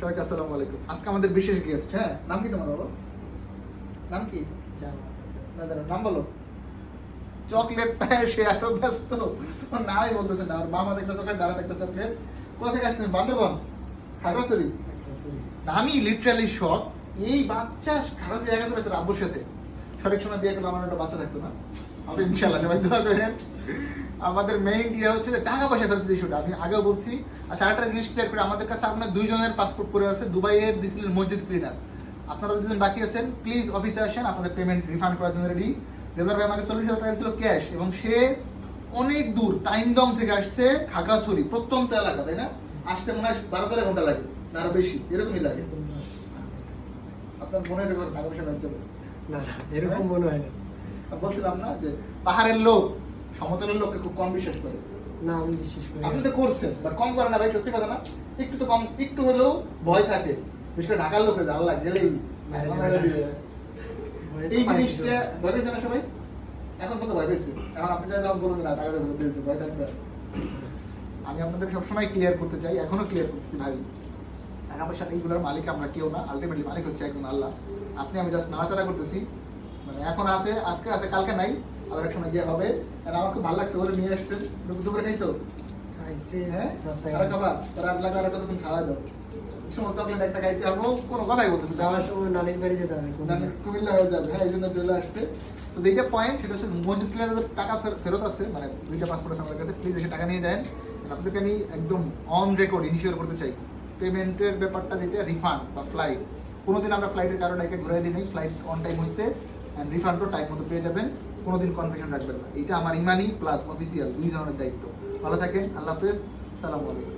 সবাইকে আসসালামু আলাইকুম। আজকে আমাদের বিশেষ গেস্ট, হ্যাঁ নাম কি তোমার বাবা? নাম কি? দাদার নাম বলো। চকলেট পায় সে এত ব্যস্ত, ওর নামই বলতেছে না। ওর মামা একটা চকলেট, দাঁড়া একটা চকলেট। কোথা থেকে আসছেন? বান্দরবান, খাগড়াছড়ি। আমি লিটারালি শক, এই বাচ্চা খারাপ জায়গা চলে আসছে আব্বুর সাথে। সঠিক সময় বিয়ে করলে আমার একটা বাচ্চা থাকতো না। আপনি ইনশাল্লাহ সবাই দোয়া করেন। আমাদের মেইন ইয়ে হচ্ছে যে টাকা পয়সা ফেরত ইস্যুটা আমি আগেও বলছি। আচ্ছা আরেকটা জিনিস ক্লিয়ার করে, আমাদের কাছে আপনার দুইজনের পাসপোর্ট করে আছে। দুবাইয়ের দিয়েছিলেন মসজিদ ক্লিনার। আপনারা দুজন বাকি আছেন, প্লিজ অফিসে আসেন, আপনাদের পেমেন্ট রিফান্ড করার জন্য রেডি। দেবদার ভাই আমাকে 40,000 টাকা ছিল ক্যাশ, এবং সে অনেক দূর টাইমদং থেকে আসছে খাগড়াছড়ি, প্রত্যন্ত এলাকা, তাই না? আসতে মনে হয় 12-13 ঘন্টা লাগে, না আরো বেশি, এরকমই লাগে। আপনার মনে হয় টাকা পয়সা লাগছে না, এরকম মনে হয় না। বলছিলাম না যে পাহাড়ের লোক সমতলের লোককে খুব কম বিশ্বাস করে। না, আমি বিশ্বাস করি। আপনি তো করছেন, বাট কম করে না ভাই, সত্যি কথা না? একটু তো কম, একটু হলেও ভয় থাকে, বিশেষ করে ঢাকার লোকের আল্লাহ গেলেই মেরে দিবে। এই জিনিসটা ভয় পেয়েছে না সবাই? এখন কত ভয় পেয়েছে? এখন আপনি যা যখন বলবেন না টাকা দেবো দিয়েছে, ভয় থাকবে। আমি আপনাদের সবসময় ক্লিয়ার করতে চাই, এখনো ক্লিয়ার করতেছি ভাই, টাকা পয়সা এইগুলোর মালিক আমরা কেউ না, আলটিমেটলি মালিক হচ্ছে একজন আল্লাহ। আপনি আমি জাস্ট নাড়াচাড়া করতেছি, মানে এখন আছে, আজকে আছে, কালকে নাই, আবার এক সময় গিয়ে হবে। আর আমার খুব ভালো লাগছে বলে নিয়ে আসছেন। দুপুরে খাইছো? হ্যাঁ, আর খাবার তারা আপনাকে আর কতক্ষণ খাওয়া দাও। সময় চকলেট একটা খাইতে হবে, কোনো কথাই বলতেছে যাওয়ার সময় নানির বাড়ি যেতে হবে, কুমিল্লা হয়ে যাবে। হ্যাঁ, এই জন্য চলে আসছে। তো যেটা পয়েন্ট সেটা হচ্ছে মসজিদ ক্লিনারের টাকা ফেরত আছে, মানে 2টা পাসপোর্ট আছে আমার কাছে, প্লিজ এসে টাকা নিয়ে যান। আপনাদেরকে আমি একদম অন রেকর্ড ইনিশিয়াল করতে চাই, পেমেন্টের ব্যাপারটা যেটা রিফান্ড বা ফ্লাইট, কোনোদিন আমরা ফ্লাইটের কারণে একে ঘুরে দিই নেই। ফ্লাইট অন টাইম হচ্ছে, অ্যান্ড রিফান্ডও টাইম মতো পেয়ে যাবেন, কোনোদিন কনফিউশন রাখবেন না। এটা আমার ইমানি প্লাস অফিসিয়াল দুই ধরনের দায়িত্ব। ভালো থাকেন, আল্লাহ হাফেজ, আসসালামু আলাইকুম।